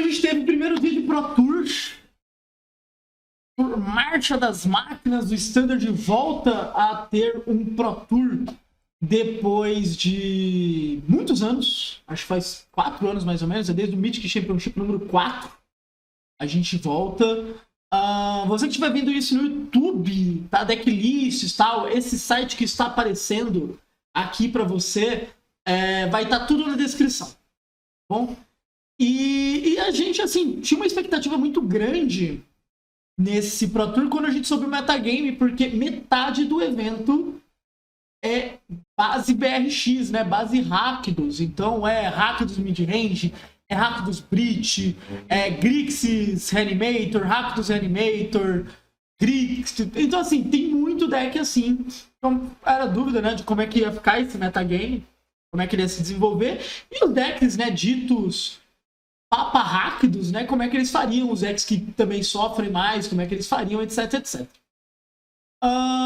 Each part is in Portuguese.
gente teve o primeiro dia de Pro Tour. Por marcha das máquinas, o Standard volta a ter um Pro Tour depois de muitos anos. Acho que faz 4 anos mais ou menos. É desde o Mythic Championship número 4. A gente volta. Você que estiver vendo isso no YouTube, tá? Decklists, tal, esse site que está aparecendo aqui para você, vai estar tudo na descrição, tá bom? E a gente, assim, tinha uma expectativa muito grande nesse Pro Tour quando a gente soube o metagame, porque metade do evento é base BRX, né? Base Rakdos. Então é Rakdos Midrange, é Rakdos Breach, é Grixis Reanimator, Rakdos Reanimator, Grix. Então, assim, tem muito deck assim. Então, era dúvida, né, de como é que ia ficar esse metagame, como é que ele ia se desenvolver. E os decks, né, ditos Papa Rakdos, né, como é que eles fariam, os decks que também sofrem mais, como é que eles fariam, etc, etc.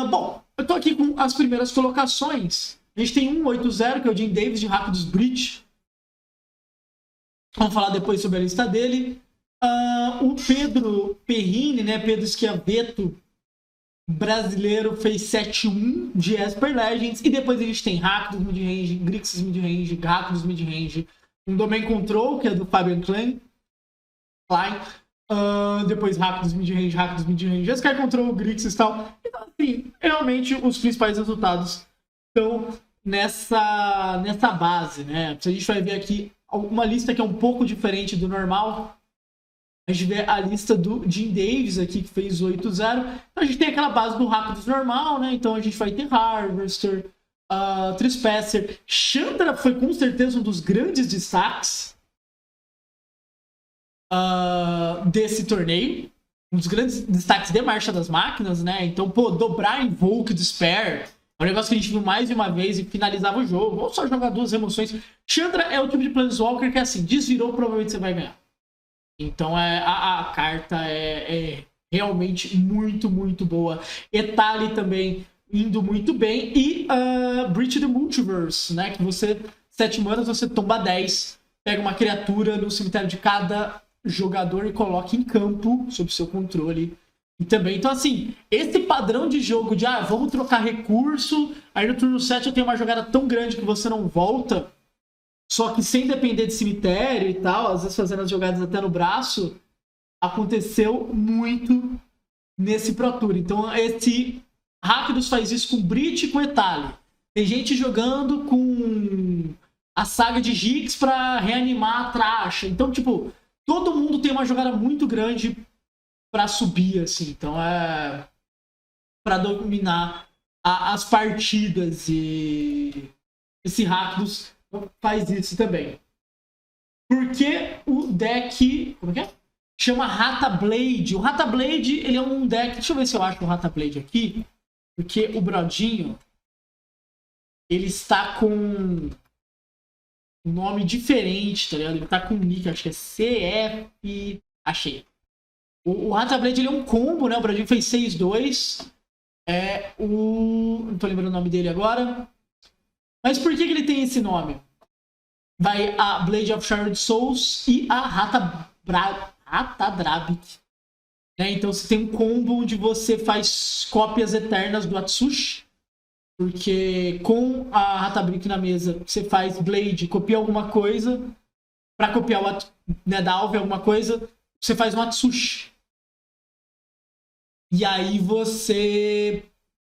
Bom, eu tô aqui com as primeiras colocações. A gente tem 180, que é o Jim Davis de Rakdos Breach. Vamos falar depois sobre a lista dele. O Pedro Perrini, né? Pedro Schiavetto, brasileiro, fez 7-1 de Esper Legends. E depois a gente tem Rakdos Midrange, Grixis Midrange, Rakdos Midrange, um Domain Control, que é do Fabian Klein. Depois Rakdos Midrange, Sky Control, Grixis e tal. Então, assim, realmente os principais resultados estão nessa base, né? Se a gente vai ver aqui uma lista que é um pouco diferente do normal, a gente vê a lista do Jim Davis aqui, que fez 8-0. Então a gente tem aquela base do Rakdos normal, né? Então a gente vai ter Harvester, Trespasser. Chandra foi com certeza um dos grandes destaques desse torneio. Um dos grandes destaques de Marcha das Máquinas, né? Então, pô, dobrar Invoke Despair é um negócio que a gente viu mais de uma vez e finalizava o jogo. Ou só jogar 2 emoções. Chandra é o tipo de Planeswalker que, assim, desvirou, provavelmente você vai ganhar. Então, a carta é realmente muito, muito boa. Etali também indo muito bem. E Breach the Multiverse, né? Que você, 7 manas, você tomba 10. Pega uma criatura no cemitério de cada jogador e coloca em campo, sob seu controle. E também, então assim, esse padrão de jogo de vamos trocar recurso, aí no turno 7 eu tenho uma jogada tão grande que você não volta, só que sem depender de cemitério e tal, às vezes fazendo as jogadas até no braço, aconteceu muito nesse Pro Tour. Então esse Rakdos faz isso com Breach e com Etali. Tem gente jogando com a saga de Gix pra reanimar a Tracha. Então, tipo, todo mundo tem uma jogada muito grande pra subir, assim. Então, pra dominar as partidas. E esse Rakdos faz isso também. Porque o deck... Como é que é? Chama Rata Blade. O Rata Blade, ele é um deck... Deixa eu ver se eu acho o Rata Blade aqui. Porque o Brodinho, ele está com um nome diferente, tá ligado? Ele tá com um nick, acho que é CF... Achei. O Rata Blade, ele é um combo, né? O Brodinho fez 6-2. Não tô lembrando o nome dele agora. Mas por que ele tem esse nome? Vai a Blade of Shard Souls e a Ratadrabik. Né? Então você tem um combo onde você faz cópias eternas do Atsushi. Porque com a Ratadrabik na mesa, você faz Blade, copia alguma coisa. Pra copiar da Alve alguma coisa, você faz um Atsushi. E aí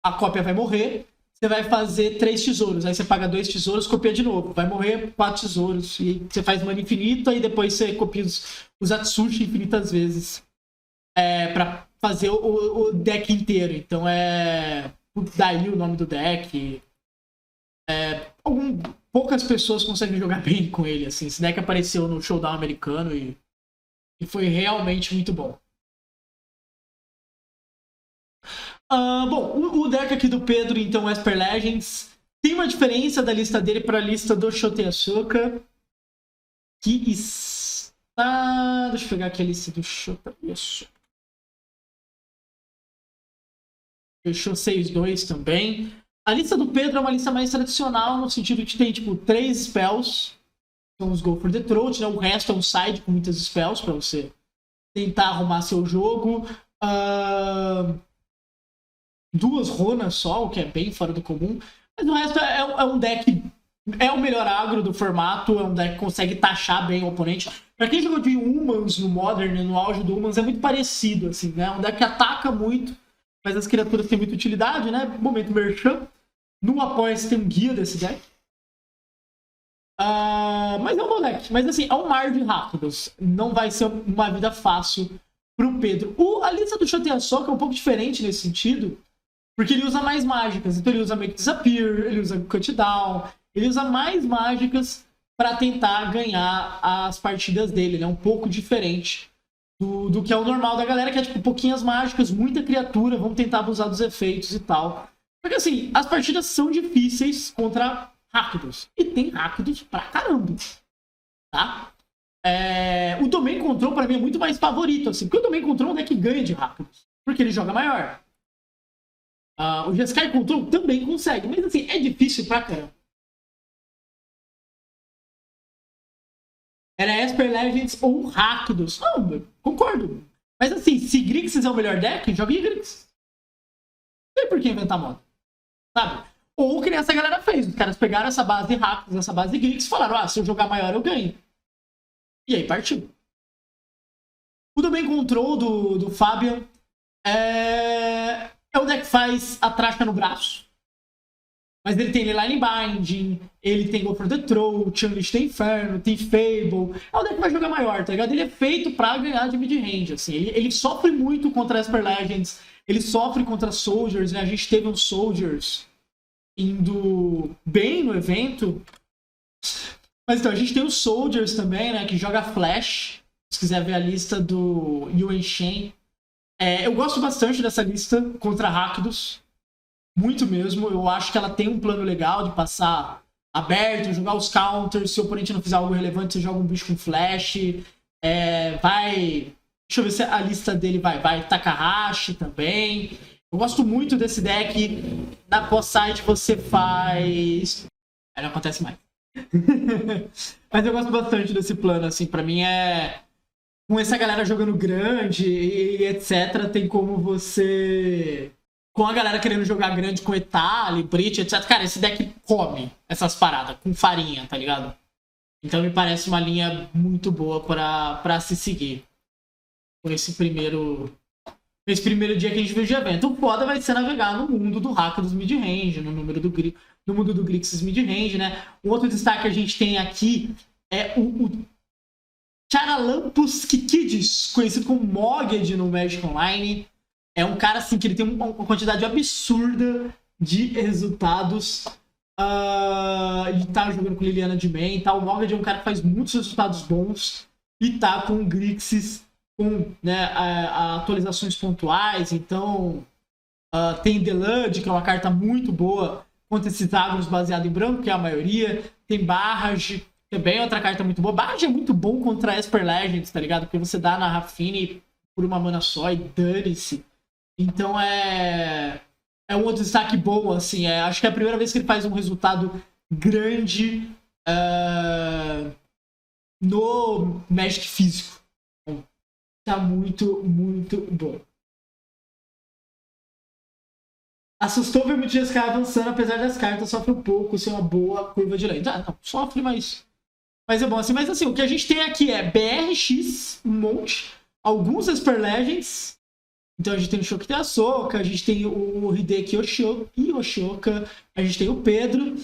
a cópia vai morrer. Você vai fazer 3 tesouros. Aí você paga 2 tesouros, copia de novo. Vai morrer 4 tesouros. E você faz mana infinita e depois você copia os Atsushi infinitas vezes. Pra fazer o deck inteiro. Então daí o nome do deck. Poucas pessoas conseguem jogar bem com ele. Assim. Esse deck apareceu no Showdown americano e foi realmente muito bom. Bom, o deck aqui do Pedro, então, Esper Legends, tem uma diferença da lista dele para a lista do Shoten Asuka, que está... Deixa eu pegar aqui a lista do Shoten Asuka. Fechou 6-2 também. A lista do Pedro é uma lista mais tradicional, no sentido de que tem, tipo, 3 spells. são os Go for the Throat, né? O resto é um side com muitas spells pra você tentar arrumar seu jogo. Duas Ronas só, o que é bem fora do comum. Mas o resto é um deck... É o melhor agro do formato, é um deck que consegue taxar bem o oponente. Pra quem jogou de Humans no Modern, no auge do Humans, é muito parecido, assim, né? É um deck que ataca muito, mas as criaturas têm muita utilidade, né? Momento Merchan. No Apoia-se tem um guia desse deck. Mas é um bom deck. Mas assim, é um mar de rápidos. Não vai ser uma vida fácil pro Pedro. A lista do Shoten Soka é um pouco diferente nesse sentido, porque ele usa mais mágicas. Então ele usa Make Disappear, ele usa Cut Down, ele usa mais mágicas para tentar ganhar as partidas dele. Ele é um pouco diferente do que é o normal da galera, que é tipo pouquinhas mágicas, muita criatura, vamos tentar abusar dos efeitos e tal. Porque assim, as partidas são difíceis contra Rakdos. E tem Rakdos pra caramba. Tá? O Domain Control pra mim é muito mais favorito, assim, porque o Domain Control é um deck que ganha de Rakdos. Porque ele joga maior. O Jeskai Control também consegue, mas assim, é difícil pra caramba. Era Esper Legends ou Rakdos. Não, concordo. Mas assim, se Grixis é o melhor deck, jogue Grixis. Não tem por que inventar moda. Sabe? Ou que nem essa galera fez. Os caras pegaram essa base de Rakdos, essa base de Grixis e falaram, se eu jogar maior eu ganho. E aí partiu. O Domain Control do Fabian é um deck que faz a Trasca no braço. Mas ele tem Line Binding, ele tem Go for the Throat, Unleash the Inferno, tem Fable. É um deck que vai jogar maior, tá ligado? Ele é feito pra ganhar de mid-range, assim. Ele sofre muito contra Esper Legends, ele sofre contra Soldiers, né? A gente teve uns Soldiers indo bem no evento. Mas então, a gente tem os Soldiers também, né? Que joga Flash. Se quiser ver a lista do Yuan Shen. Eu gosto bastante dessa lista contra Rakdos. Muito mesmo. Eu acho que ela tem um plano legal de passar aberto, jogar os counters. Se o oponente não fizer algo relevante, você joga um bicho com flash. Deixa eu ver se a lista dele vai Takahashi também. Eu gosto muito desse deck. Na pós-side você faz... Não acontece mais. Mas eu gosto bastante desse plano, assim. Pra mim com essa galera jogando grande e etc, tem como você... Com a galera querendo jogar grande com Etali, Brit, etc. Cara, esse deck come essas paradas com farinha, tá ligado? Então me parece uma linha muito boa pra se seguir. Com esse primeiro dia que a gente viu de evento. O foda vai ser navegar no mundo do hack dos mid-range, no mundo do Grixis mid-range, né? Um outro destaque que a gente tem aqui é o Charalampus Kikidis, conhecido como Mogged no Magic Online. É um cara, assim, que ele tem uma quantidade absurda de resultados. Ele tá jogando com Liliana de Man e tal. O Mogged é um cara que faz muitos resultados bons e tá com o Grixis com, né, atualizações pontuais. Então, tem Delud, que é uma carta muito boa contra esses agros baseado em branco, que é a maioria. Tem Barrage, também é outra carta muito boa. Barrage é muito bom contra Esper Legends, tá ligado? Porque você dá na Rafine por uma mana só e dane-se. Então é um outro destaque bom, assim. Acho que é a primeira vez que ele faz um resultado grande no Magic físico. Tá muito, muito bom. Assustou ver muito GSK avançando, apesar das cartas sofre um pouco, ser uma boa curva de lane. Não, sofre, mas é bom assim. Mas assim, o que a gente tem aqui é BRX, um monte, alguns Esper Legends. Então a gente tem o Shokite Asoka, a gente tem o Hideki Oshoka, a gente tem o Pedro.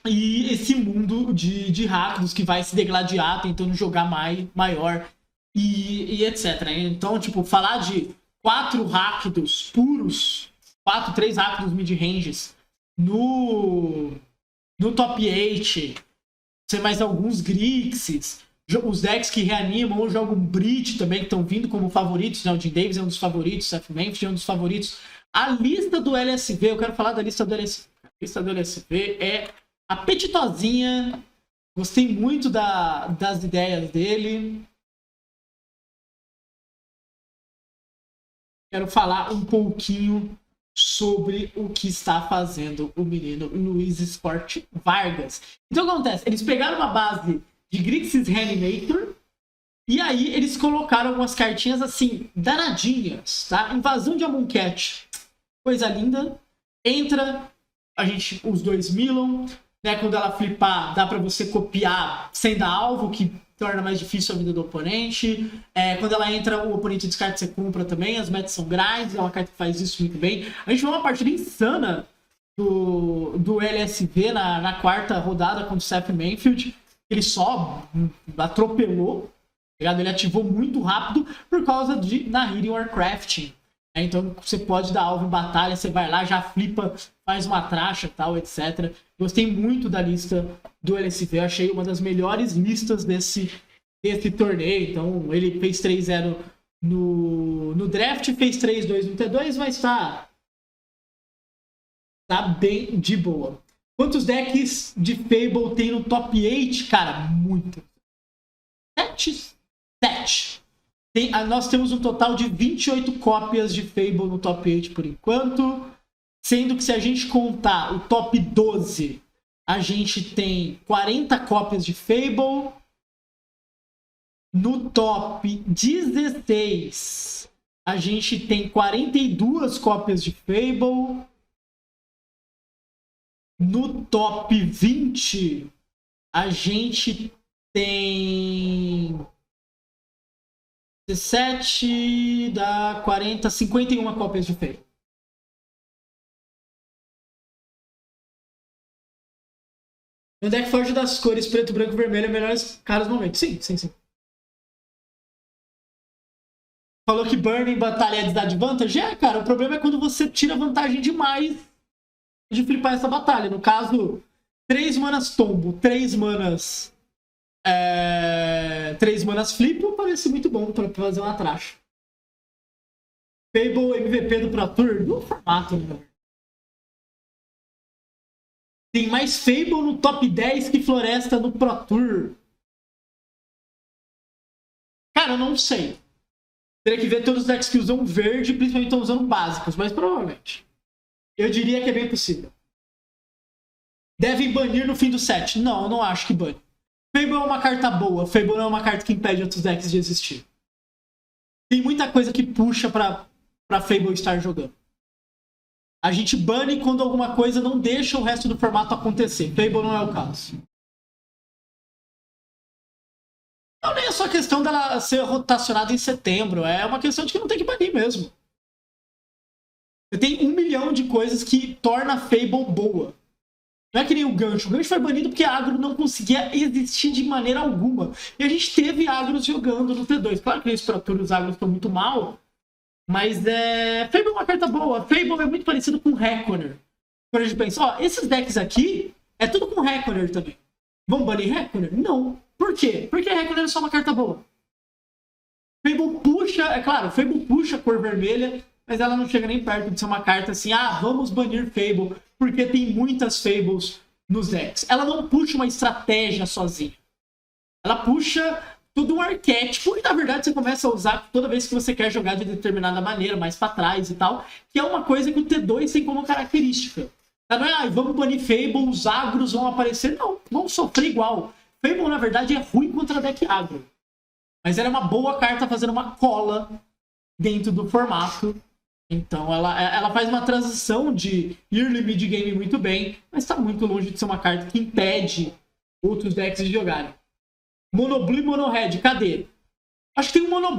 E esse mundo de Rakdos que vai se degladiar, tentando jogar maior e etc. Então, tipo, falar de 4 Rakdos puros, 3 Rakdos mid-ranges no top 8, tem mais alguns Grixis, os decks que reanimam ou jogam Brit também, que estão vindo como favoritos, né? O Jim Davis é um dos favoritos, o Seth Memphis é um dos favoritos. A lista do LSV, eu quero falar da lista do LSV. A lista do LSV é apetitosinha, gostei muito das ideias dele. Quero falar um pouquinho sobre o que está fazendo o menino Luiz Sport Vargas. Então o que acontece? Eles pegaram uma base de Grixis Reanimator e aí eles colocaram algumas cartinhas assim, danadinhas, tá? Invasão de Amonkhet, coisa linda. Entra, os dois milam, né? Quando ela flipar, dá pra você copiar sem dar alvo, que torna mais difícil a vida do oponente. Quando ela entra, o oponente descarta, você compra também. As metas são grinds, é uma carta que faz isso muito bem. A gente viu uma partida insana do LSV na quarta rodada contra o Seth Manfield. Ele só atropelou, tá? Ele ativou muito rápido por causa de Nahiri Warcrafting. Então você pode dar alvo em batalha, você vai lá, já flipa, faz uma tracha, tal, etc. Gostei muito da lista do LSV, achei uma das melhores listas desse torneio. Então ele fez 3-0 no draft, fez 3-2 no T2, mas tá bem de boa. Quantos decks de Fable tem no top 8? Cara, muito. 7. Nós temos um total de 28 cópias de Fable no top 8 por enquanto. Sendo que se a gente contar o top 12, a gente tem 40 cópias de Fable. No top 16, a gente tem 42 cópias de Fable. No top 20, a gente tem 17, dá 40, 51 cópias de Fable. No deck foge das cores preto, branco e vermelho é melhores caras no momento. Sim. Falou que Burn em batalha é desvantagem? Cara, o problema é quando você tira vantagem demais de flipar essa batalha. No caso, 3 manas tombo, 3 manas 3 manas flip, parece muito bom pra fazer uma tracha. Fable MVP do Pro Tour, no formato, né? Tem mais Fable no top 10 que Floresta no Pro Tour. Cara, eu não sei. Teria que ver todos os decks que usam verde, principalmente estão usando básicos, mas provavelmente. Eu diria que é bem possível. Devem banir no fim do set. Não, eu não acho que bane. Fable é uma carta boa. Fable não é uma carta que impede outros decks de existir. Tem muita coisa que puxa pra Fable estar jogando. A gente bane quando alguma coisa não deixa o resto do formato acontecer. Fable não é o caso. Não, nem é só questão dela ser rotacionada em setembro. É uma questão de que não tem que banir mesmo. Você tem 1 milhão de coisas que torna a Fable boa. Não é que nem o Gancho. O Gancho foi banido porque a agro não conseguia existir de maneira alguma. E a gente teve agros jogando no T2. Claro que nesse Pro Tour os agros estão muito mal. Mas Fable é uma carta boa. Fable é muito parecido com Reckoner. Quando a gente pensa, esses decks aqui é tudo com Reckoner também. Vamos banir Reckoner? Não. Por quê? Porque Reckoner é só uma carta boa. Fable puxa, é claro, Fable puxa a cor vermelha, mas ela não chega nem perto de ser uma carta assim, vamos banir Fable, porque tem muitas Fables nos decks. Ela não puxa uma estratégia sozinha. Ela puxa todo um arquétipo, e na verdade você começa a usar toda vez que você quer jogar de determinada maneira, mais pra trás e tal, que é uma coisa que o T2 tem como característica. Não é, vamos banir Fable, os agros vão aparecer. Não, vão sofrer igual. Fable, na verdade, é ruim contra deck agro. Mas ela é uma boa carta fazendo uma cola dentro do formato. Então ela faz uma transição de early mid game muito bem, mas está muito longe de ser uma carta que impede outros decks de jogarem. Mono Blue e Mono Red, cadê? Acho que tem um Mono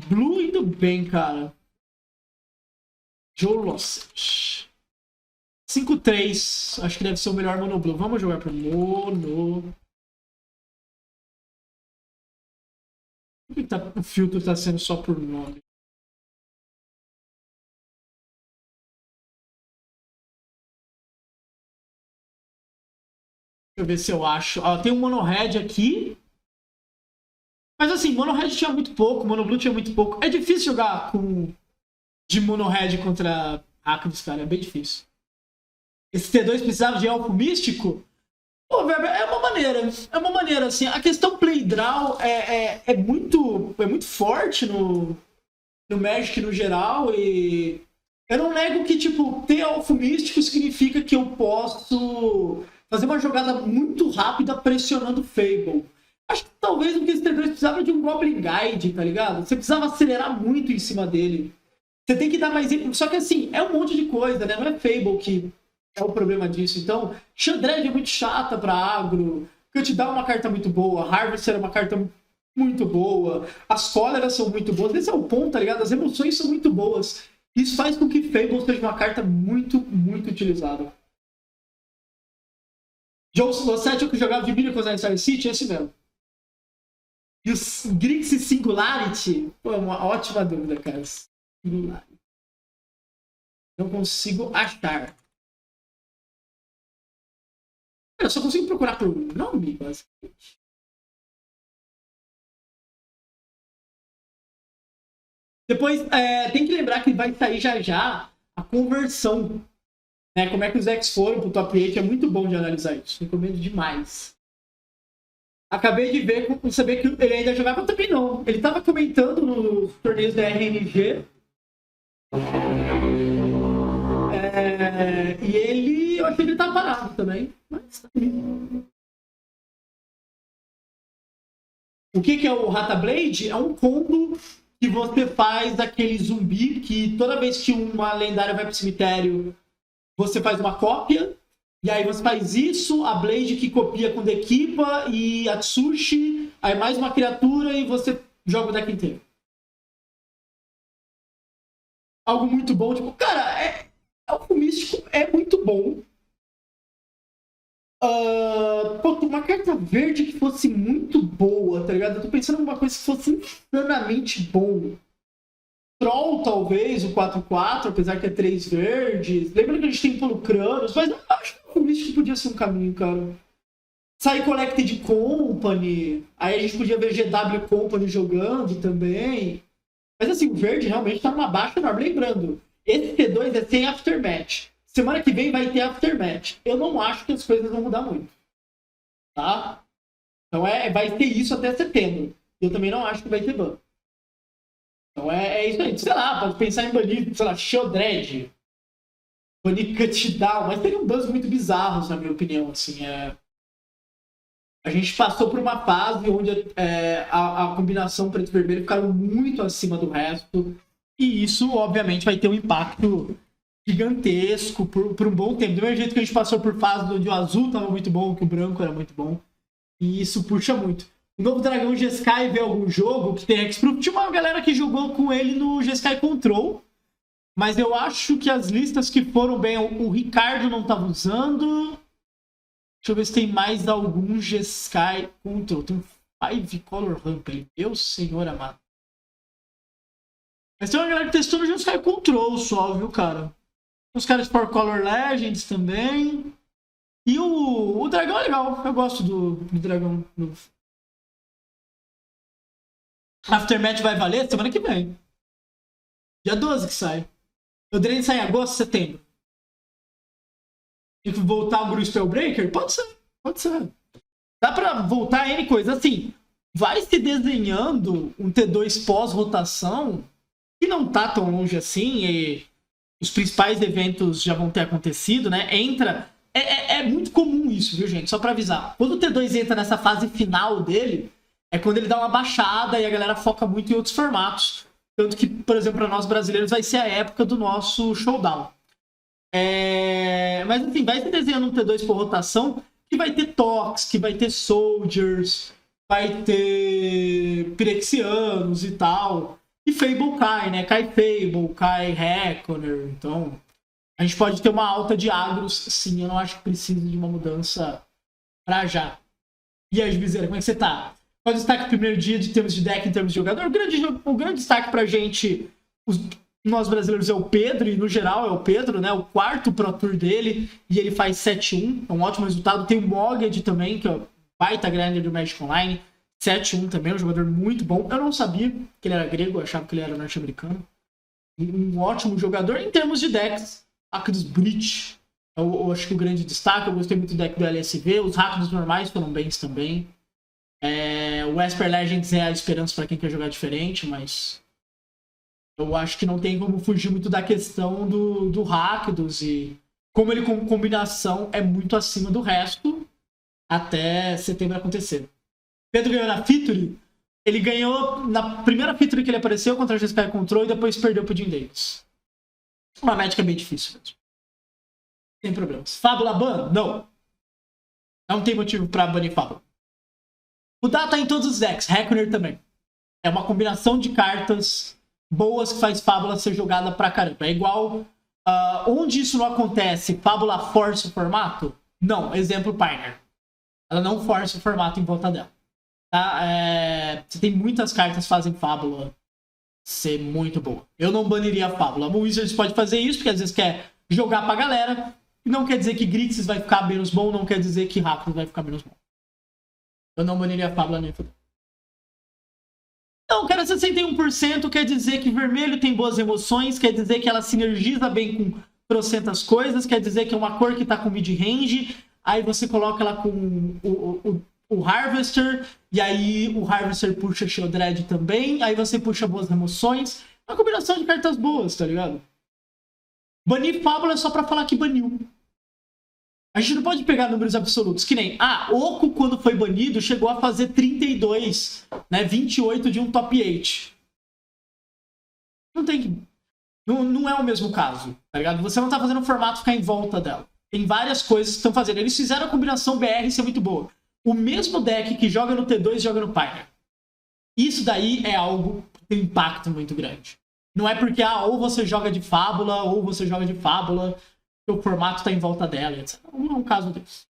Blue indo bem, cara. Joe Lossett. 5-3. Acho que deve ser o melhor Mono Blue. Vamos jogar pro Mono. Por que o filtro tá sendo só por nome? Deixa eu ver se eu acho. Tem um Mono Red aqui. Mas assim, Mono Red tinha muito pouco, Mono Blue tinha muito pouco. É difícil jogar de Mono Red contra Rakdos, cara. É bem difícil. Esse T2 precisava de Elfo Místico? Pô, velho, é uma maneira. É uma maneira, assim. A questão Play Draw é muito forte no Magic no geral. E Eu não nego que, tipo, ter Elfo Místico significa que eu posso fazer uma jogada muito rápida pressionando o Fable. Acho que talvez o Mr. 2 precisava de um Goblin Guide, tá ligado? Você precisava acelerar muito em cima dele. Você tem que dar mais... Só que, assim, é um monte de coisa, né? Não é Fable que é o problema disso. Então, Chandred é muito chata pra agro. Cut-Down é uma carta muito boa. Harvester é uma carta muito boa. As cóleras são muito boas. Esse é o ponto, tá ligado? As emoções são muito boas. Isso faz com que Fable seja uma carta muito, muito utilizada. Joe Losset, que jogava de Miracles na Star City, é esse mesmo. E o Grixis Singularity? Pô, é uma ótima dúvida, cara. Singularity. Não consigo achar. Eu só consigo procurar por nome, basicamente. Depois, tem que lembrar que vai sair já já a conversão. Né? Como é que os decks foram pro top 8. É muito bom de analisar isso. Recomendo demais. Acabei de ver, saber que ele ainda jogava também não. Ele tava comentando nos torneios da RNG. E ele... Eu achei que ele tava parado também. Mas tá bem. O que é o Rata Blade? É um combo que você faz daquele zumbi que toda vez que uma lendária vai pro cemitério, você faz uma cópia. E aí você faz isso, a Blade que copia com Dekipa e Atsushi, aí mais uma criatura e você joga o deck inteiro. Algo muito bom, tipo, cara, o místico é muito bom. Uma carta verde que fosse muito boa, tá ligado? Eu tô pensando em uma coisa que fosse insanamente boa. Troll, talvez, o 4/4, apesar que é 3 verdes. Lembra que a gente tem Polucranos, mas eu acho que o místico podia ser um caminho, cara. Sair Collected Company, aí a gente podia ver GW Company jogando também. Mas assim, o verde realmente tá numa baixa enorme. Lembrando, esse T2 é sem Aftermath. Semana que vem vai ter Aftermath. Eu não acho que as coisas vão mudar muito. Tá? Então vai ter isso até setembro. Eu também não acho que vai ter ban. Então é isso aí. Sei lá, pode pensar em banir, sei lá, Sheldred. Banir Cut-Down. Mas teriam bans muito bizarros, na minha opinião. Assim, A gente passou por uma fase onde a combinação preto e vermelho ficaram muito acima do resto. E isso, obviamente, vai ter um impacto gigantesco por um bom tempo. Do mesmo jeito que a gente passou por fase onde o azul estava muito bom, que o branco era muito bom. E isso puxa muito. O novo Dragão G-Sky vê algum jogo que tem Hexproof. Tinha uma galera que jogou com ele no G-Sky Control. Mas eu acho que as listas que foram bem... O Ricardo não estava usando. Deixa eu ver se tem mais algum G-Sky Control. Tem um 5 Color Ramp ali. Meu senhor amado. Mas tem uma galera que testou no G-Sky Control só, viu, cara? Os caras de 4 Color Legends também. E o dragão é legal. Eu gosto do dragão novo. Aftermath vai valer semana que vem. Dia 12 que sai. O Drain sai em agosto, setembro. Tem que voltar o Guru Spellbreaker? Pode ser. Pode ser. Dá pra voltar N coisa. Assim, vai se desenhando um T2 pós-rotação que não tá tão longe assim. E os principais eventos já vão ter acontecido, né? É muito comum isso, viu, gente? Só pra avisar. Quando o T2 entra nessa fase final dele, é quando ele dá uma baixada e a galera foca muito em outros formatos. Tanto que, por exemplo, para nós brasileiros vai ser a época do nosso showdown. Mas, enfim, vai se desenhando um T2 por rotação que vai ter Tox, que vai ter Soldiers, vai ter Pirexianos e tal. E Fable cai, né? Cai Fable, cai Reckoner. Então, a gente pode ter uma alta de agros, sim. Eu não acho que precisa de uma mudança pra já. E aí, Juizeira, como é que você tá? Qual o destaque do primeiro dia de termos de deck em termos de jogador? O grande destaque pra gente, nós brasileiros, é o Pedro, e no geral é o Pedro, né? O quarto Pro Tour dele, e ele faz 7-1, é um ótimo resultado. Tem o Moged também, que é o baita grinder do Magic Online, 7-1 também, um jogador muito bom. Eu não sabia que ele era grego, eu achava que ele era norte-americano. Um ótimo jogador em termos de decks. Rakdos Breach, eu acho que o grande destaque. Eu gostei muito do deck do LSV. Os Rakdos normais foram bens também. O Esper Legends é a esperança para quem quer jogar diferente, mas Eu acho que não tem como fugir muito da questão do Rakdos e como ele com combinação é muito acima do resto até setembro acontecer. Pedro ganhou na Featuring. Ele ganhou na primeira Featuring que ele apareceu contra a GSK Control e depois perdeu pro Jim Davis. Uma médica bem difícil mesmo. Sem problemas. Fábula ban? Não. Não tem motivo pra banir Fábula. O Dá tá em todos os decks. Reckoner também. É uma combinação de cartas boas que faz Fábula ser jogada pra caramba. É igual... onde isso não acontece, Fábula força o formato? Não. Exemplo, Pioneer. Ela não força o formato em volta dela. Tá? Você tem muitas cartas que fazem Fábula ser muito boa. Eu não baniria a Fábula. O Wizards pode fazer isso, porque às vezes quer jogar pra galera. E não quer dizer que Grixis vai ficar menos bom, não quer dizer que Rakdos vai ficar menos bom. Eu não baniria a Fábula nem fudeu. Então, cara, 61% quer dizer que vermelho tem boas emoções, quer dizer que ela sinergiza bem com trocentas coisas, quer dizer que é uma cor que tá com mid-range, aí você coloca ela com o Harvester, e aí o Harvester puxa Shieldred também, aí você puxa boas emoções. É uma combinação de cartas boas, tá ligado? Banir Fábula é só pra falar que baniu. A gente não pode pegar números absolutos, que nem... Oco, quando foi banido, chegou a fazer 32, né? 28 de um top 8. Não tem... Não é o mesmo caso, tá ligado? Você não tá fazendo o formato ficar em volta dela. Tem várias coisas que estão fazendo. Eles fizeram a combinação BR ser muito boa. O mesmo deck que joga no T2 joga no Pioneer. Isso daí é algo que tem um impacto muito grande. Não é porque, ou você joga de Fábula, ou você joga de Fábula... o formato está em volta dela, etc. Não é um caso desse.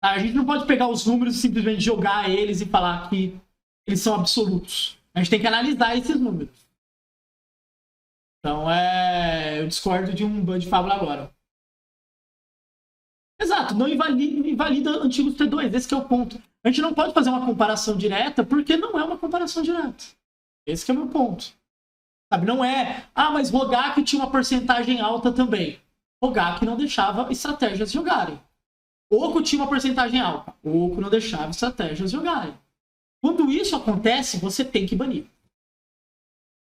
A gente não pode pegar os números e simplesmente jogar eles e falar que eles são absolutos. A gente tem que analisar esses números. Então, eu discordo de um ban de Fábula agora. Exato, não invalida antigos T2, esse que é o ponto. A gente não pode fazer uma comparação direta porque não é uma comparação direta. Esse que é o meu ponto. Sabe, não é... mas Rogak tinha uma porcentagem alta também. Rogak não deixava estratégias jogarem. Oco tinha uma porcentagem alta. Oco não deixava estratégias jogarem. Quando isso acontece, você tem que banir.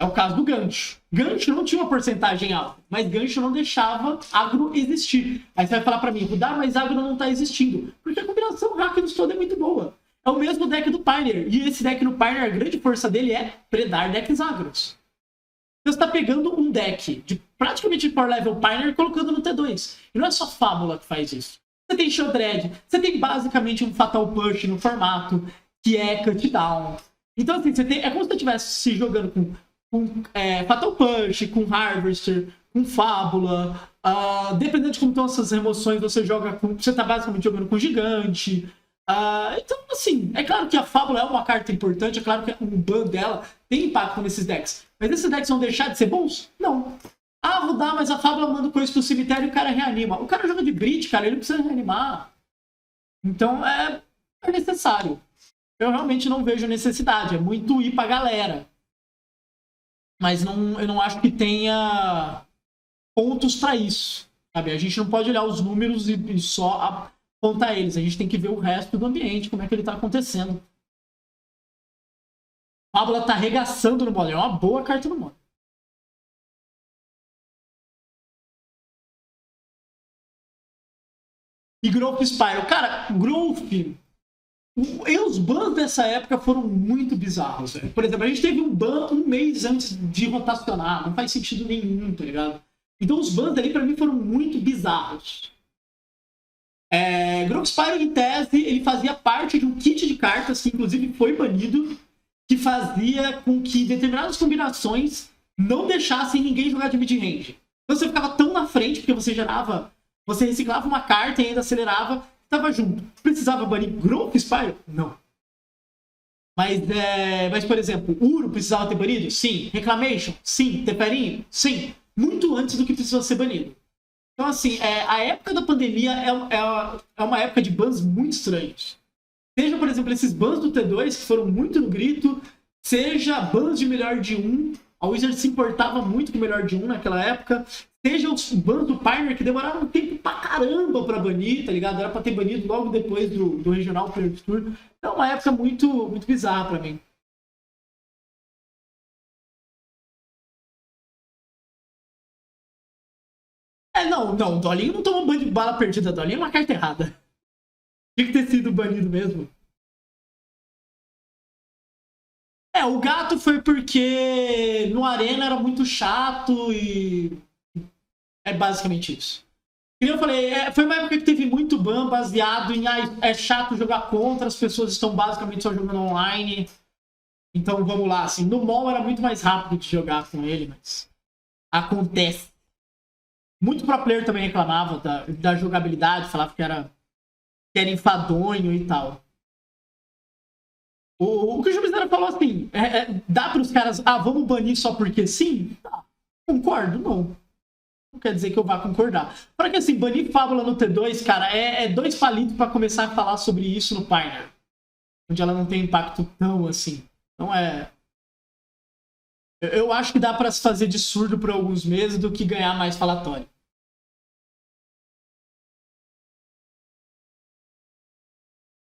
É o caso do Gancho. Gancho não tinha uma porcentagem alta, mas Gancho não deixava agro existir. Aí você vai falar pra mim, mas agro não tá existindo. Porque a combinação Rakdos toda é muito boa. É o mesmo deck do Pioneer. E esse deck no Pioneer, a grande força dele é predar decks agros. Você está pegando um deck de praticamente Power Level Pioneer e colocando no T2. E não é só Fábula que faz isso. Você tem Shieldred, você tem basicamente um Fatal Push no formato, que é Cut Down. Então, assim, é como se você estivesse se jogando com Fatal Push, com Harvester, com Fábula. Dependendo de como estão essas emoções, você está basicamente jogando com Gigante. Então, assim, é claro que a Fábula é uma carta importante, é claro que o ban dela tem impacto nesses decks. Mas esses decks vão deixar de ser bons? Não. Vou dar, mas a Fábula manda coisa pro cemitério e o cara reanima. O cara joga de Bridge, cara, ele não precisa reanimar. Então, é necessário. Eu realmente não vejo necessidade, é muito ir pra galera. Mas eu não acho que tenha pontos pra isso, sabe? A gente não pode olhar os números e só apontar eles. A gente tem que ver o resto do ambiente, como é que ele tá acontecendo. Fábula tá arregaçando no Modern. É uma boa carta no Modern. E Growth Spiral. Cara, Growth... E os bans dessa época foram muito bizarros, velho. Por exemplo, a gente teve um ban um mês antes de rotacionar. Não faz sentido nenhum, tá ligado? Então os bans ali pra mim foram muito bizarros. Growth Spiral, em tese, ele fazia parte de um kit de cartas que inclusive foi banido, que fazia com que determinadas combinações não deixassem ninguém jogar de mid-range. Então você ficava tão na frente, porque você reciclava uma carta e ainda acelerava, estava junto. Precisava banir Growth Spiral? Não. Mas, por exemplo, Uro precisava ter banido? Sim. Reclamation? Sim. Teperinho? Sim. Muito antes do que precisava ser banido. Então, assim, a época da pandemia é uma época de bans muito estranhos. Seja, por exemplo, esses bans do T2, que foram muito no grito, seja bans de melhor de 1, a Wizard se importava muito com o melhor de 1 naquela época, seja os bans do Pioneer, que demoraram um tempo pra caramba pra banir, tá ligado? Era pra ter banido logo depois do Regional Player Tour. Então, é uma época muito, muito bizarra pra mim. Não, o Dolinho não tomou ban de bala perdida, Dolinho é uma carta errada. Tinha que ter sido banido mesmo. O gato foi porque no Arena era muito chato e é basicamente isso. E eu falei, foi uma época que teve muito ban baseado em é chato jogar contra, as pessoas estão basicamente só jogando online. Então vamos lá, assim, no mall era muito mais rápido de jogar com ele, mas acontece. Muito pro player também reclamava da jogabilidade, falava que era enfadonho e tal. O que o Juizera falou assim, dá para os caras, vamos banir só porque sim? Tá, concordo, não. Não quer dizer que eu vá concordar. Para que assim, banir Fábula no T2, cara, é 2 palitos para começar a falar sobre isso no Pioneer. Onde ela não tem impacto tão assim. Então eu acho que dá para se fazer de surdo por alguns meses do que ganhar mais falatório.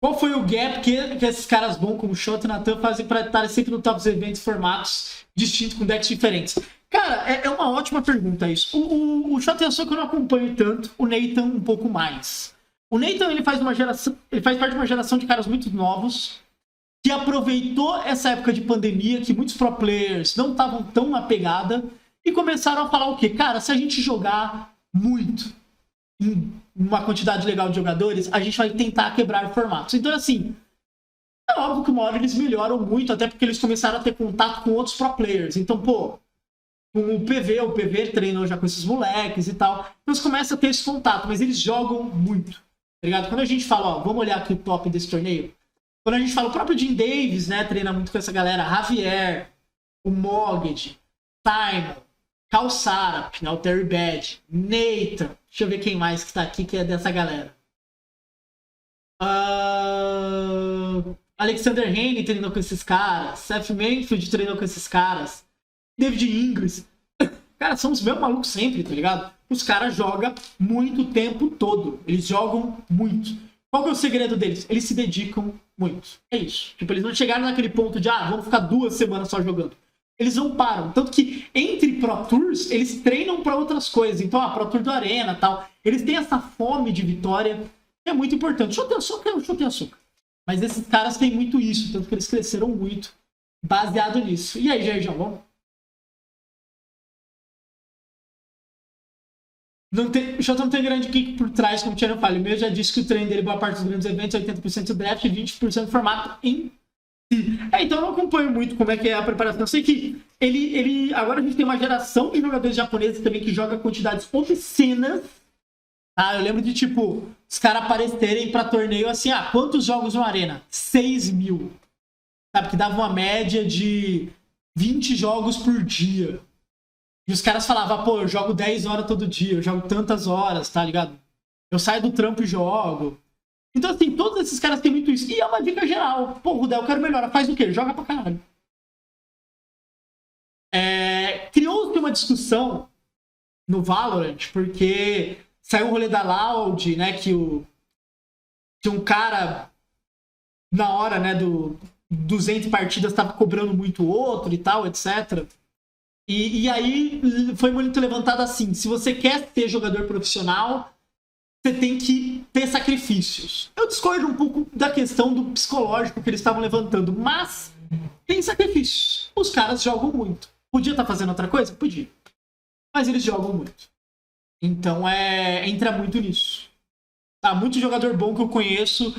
Qual foi o gap que esses caras bons como o Shot e Natan fazem para estarem sempre no top dos eventos formatos distintos, com decks diferentes? Cara, é uma ótima pergunta isso. O Shot e a Soka eu não acompanho tanto, o Nathan um pouco mais. O Nathan ele faz parte de uma geração de caras muito novos que aproveitou essa época de pandemia que muitos pro players não estavam tão na pegada e começaram a falar o quê? Cara, se a gente jogar muito em uma quantidade legal de jogadores, a gente vai tentar quebrar formatos. Então, assim, é óbvio que uma hora eles melhoram muito, até porque eles começaram a ter contato com outros pro players. Então, pô, com o PV treinou já com esses moleques e tal. Então, eles começam a ter esse contato, mas eles jogam muito, tá ligado? Quando a gente fala, vamos olhar aqui o top desse torneio, quando a gente fala, o próprio Jim Davis, né, treina muito com essa galera, Javier, o Moged, Simon, Calçara, né, o Terry Bad, Nathan, deixa eu ver quem mais que tá aqui que é dessa galera. Alexander Hayne treinou com esses caras, Seth Manfield treinou com esses caras, David Ingles. Cara, são os mesmos malucos sempre, tá ligado? Os caras jogam muito o tempo todo. Eles jogam muito. Qual que é o segredo deles? Eles se dedicam muito. É isso. Tipo, eles não chegaram naquele ponto de, vamos ficar 2 semanas só jogando. Eles não param. Tanto que entre Pro Tours, eles treinam para outras coisas. Então, Pro Tour do Arena e tal. Eles têm essa fome de vitória. Que é muito importante. Chutei açúcar. Mas esses caras têm muito isso. Tanto que eles cresceram muito baseado nisso. E aí, Jair, vamos? O Shota não tem grande kick por trás, como o Tiano fala. O meu já disse que o treino dele, boa parte dos grandes eventos, 80% draft e 20% formato em si. Então eu não acompanho muito como é que é a preparação. Eu sei que ele agora a gente tem uma geração de jogadores japoneses também que joga quantidades obscenas. Eu lembro de, tipo, os caras aparecerem pra torneio assim, quantos jogos no Arena? 6 mil. Sabe, que dava uma média de 20 jogos por dia. E os caras falavam, pô, eu jogo 10 horas todo dia, eu jogo tantas horas, tá ligado? Eu saio do trampo e jogo. Então, assim, todos esses caras têm muito isso. E é uma dica geral. Pô, Rudel, eu quero melhorar. Faz o quê? Joga pra caralho. Criou-se uma discussão no Valorant, porque saiu um rolê da Loud, né, que um cara, na hora, né, do 200 partidas, tava cobrando muito outro e tal, etc., E aí foi muito levantado assim, se você quer ser jogador profissional, você tem que ter sacrifícios. Eu discordo um pouco da questão do psicológico que eles estavam levantando, mas tem sacrifícios. Os caras jogam muito. Podia estar fazendo outra coisa? Podia. Mas eles jogam muito. Então entra muito nisso. Muito jogador bom que eu conheço, o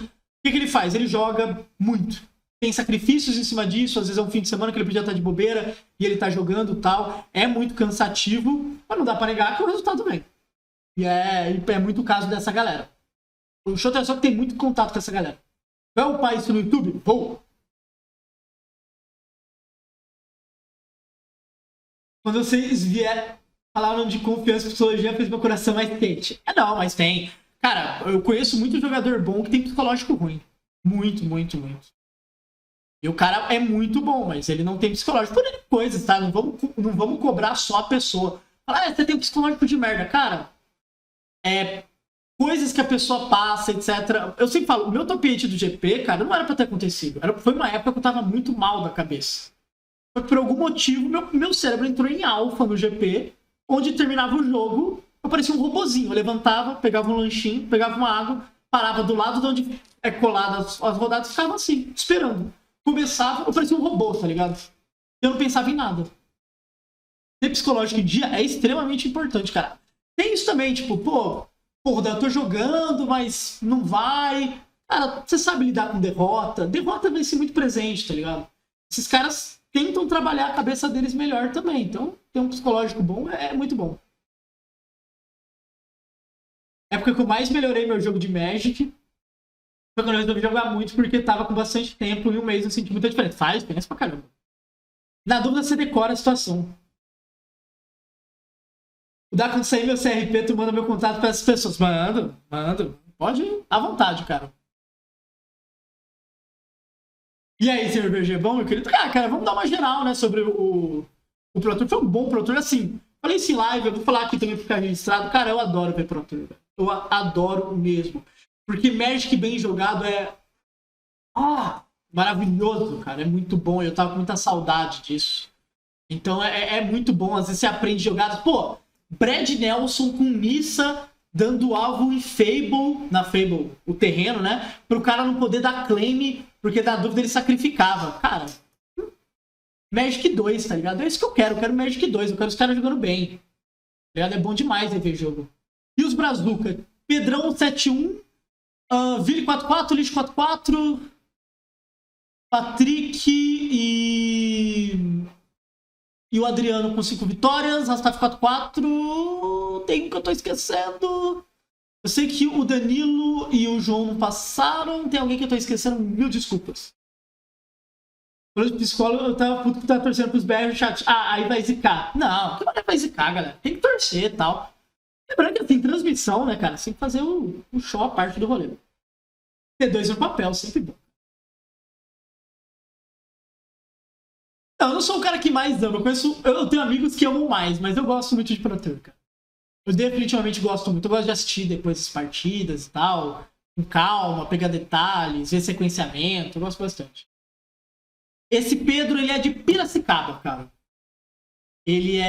que ele faz? Ele joga muito. Tem sacrifícios em cima disso, às vezes é um fim de semana que ele podia estar de bobeira e ele tá jogando e tal. É muito cansativo, mas não dá pra negar que o resultado vem. E é muito o caso dessa galera. O Shottersock tem muito contato com essa galera. Vai upar isso no YouTube? Vou! Quando vocês falaram de confiança e psicologia, fez meu coração mais quente. Não, mas tem. Cara, eu conheço muito jogador bom que tem psicológico ruim. Muito, muito, muito. E o cara é muito bom, mas ele não tem psicológico. Por coisas, tá? Não vamos cobrar só a pessoa. Falar, você tem psicológico de merda. Cara, coisas que a pessoa passa, etc. Eu sempre falo, o meu top 8 do GP, cara, não era pra ter acontecido. Foi uma época que eu tava muito mal da cabeça. Só que por algum motivo, meu cérebro entrou em alfa no GP, onde terminava o jogo, eu parecia um robozinho. Eu levantava, pegava um lanchinho, pegava uma água, parava do lado de onde é colada as rodadas e ficava assim, esperando. Começava, eu parecia um robô, tá ligado? Eu não pensava em nada. Ter psicológico em dia é extremamente importante, cara. Tem isso também, tipo, porra, eu tô jogando, mas não vai. Cara, você sabe lidar com derrota. Derrota vai ser muito presente, tá ligado? Esses caras tentam trabalhar a cabeça deles melhor também. Então, ter um psicológico bom é muito bom. A época que eu mais melhorei meu jogo de Magic foi quando eu resolvi jogar muito, porque tava com bastante tempo e um mês eu senti muita diferença. Faz diferença pra caramba. Na dúvida, você decora a situação. Dá quando sair meu CRP, tu manda meu contato para essas pessoas. Mando. Pode ir à vontade, cara. E aí, senhor BG, bom, meu querido? Cara, vamos dar uma geral, né, sobre o Pro Tour. Foi um bom Pro Tour, assim. Falei isso em live, eu vou falar aqui também pra ficar registrado. Cara, eu adoro ver Pro Tour, velho. Eu adoro mesmo. Porque Magic bem jogado é... maravilhoso, cara. É muito bom. Eu tava com muita saudade disso. Então é muito bom. Às vezes você aprende jogadas. Pô, Brad Nelson com Nissa dando alvo em Fable, na Fable, o terreno, né? Pro cara não poder dar claim, porque da dúvida ele sacrificava. Cara, Magic 2, tá ligado? É isso que eu quero Magic 2, eu quero os caras jogando bem. Tá ligado? É bom demais ver jogo. E os Brazuca? Pedrão 7-1, Vili 4-4, Lixo 4-4, Patrick e o Adriano com 5 vitórias, Rastaf 4-4. Tem um que eu tô esquecendo. Eu sei que o Danilo e o João não passaram. Tem alguém que eu tô esquecendo? Mil desculpas. Falando de psicólogo, eu tava puto que tava torcendo pros BR no chat. Aí vai zicar. Não, que vai zicar, galera. Tem que torcer e tal. Lembrando que tem transmissão, né, cara? Você tem que fazer o show a parte do rolê. T2 no papel, sempre bom. Não, eu não sou o cara que mais ama. Eu tenho amigos que amam mais, mas eu gosto muito de Pro Tour, cara. Eu definitivamente gosto muito. Eu gosto de assistir depois as partidas e tal. Com calma, pegar detalhes, ver sequenciamento. Eu gosto bastante. Esse Pedro, ele é de Piracicaba, cara. Ele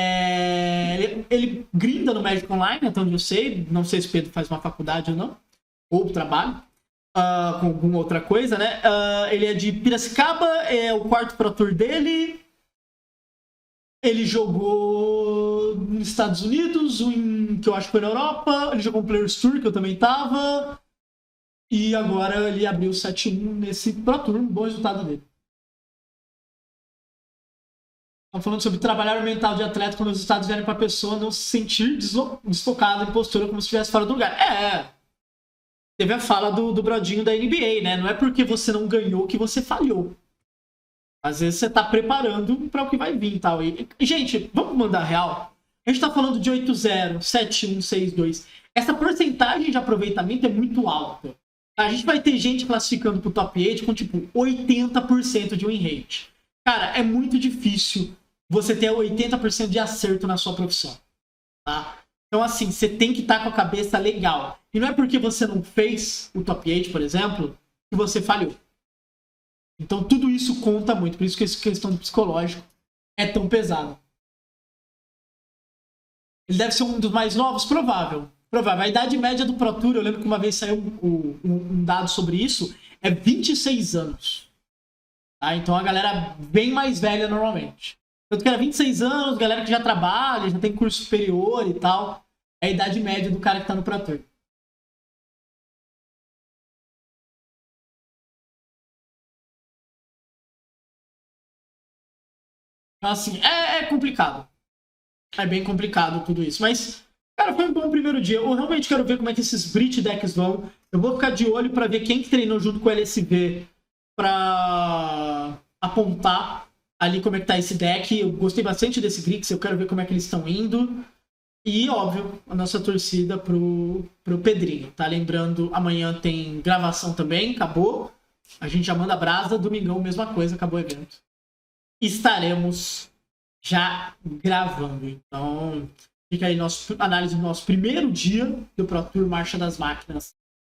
grinda no Magic Online, até onde eu sei. Não sei se o Pedro faz uma faculdade ou não. Ou trabalho. Com alguma outra coisa, né? Ele é de Piracicaba, é o quarto Pro Tour dele. Ele jogou nos Estados Unidos, que eu acho que foi na Europa. Ele jogou um Players Tour, que eu também tava. E agora ele abriu 7-1 nesse Pro Tour. Um bom resultado dele. Estamos falando sobre trabalhar o mental de atleta quando os resultados vierem para a pessoa não se sentir desfocada em postura como se estivesse fora do lugar. Teve a fala do Brodinho da NBA, né? Não é porque você não ganhou que você falhou. Às vezes você tá preparando para o que vai vir e tal. E, gente, vamos mandar real? A gente tá falando de 8-0, 7-1, 6-2. Essa porcentagem de aproveitamento é muito alta. A gente vai ter gente classificando pro top 8 com, tipo, 80% de win rate. Cara, é muito difícil você ter 80% de acerto na sua profissão. Tá? Então, assim, você tem que estar com a cabeça legal. E não é porque você não fez o top 8, por exemplo, que você falhou. Então, tudo isso conta muito. Por isso que essa questão do psicológico é tão pesada. Ele deve ser um dos mais novos? Provável. A idade média do Pro Tour, eu lembro que uma vez saiu um dado sobre isso, é 26 anos. Tá? Então, a galera bem mais velha normalmente. Tanto que era 26 anos, galera que já trabalha, já tem curso superior e tal. É a idade média do cara que tá no Pro Tour. Então, assim, é complicado. É bem complicado tudo isso. Mas, cara, foi um bom primeiro dia. Eu realmente quero ver como é que esses Brit decks vão. Eu vou ficar de olho pra ver quem que treinou junto com o LSV pra apontar ali como é que tá esse deck. Eu gostei bastante desse Grix, eu quero ver como é que eles estão indo. E, óbvio, a nossa torcida pro Pedrinho, tá? Lembrando, amanhã tem gravação também, acabou. A gente já manda brasa, domingão, mesma coisa, acabou o evento. Estaremos já gravando. Então, fica aí nossa análise do nosso primeiro dia do Pro Tour Marcha das Máquinas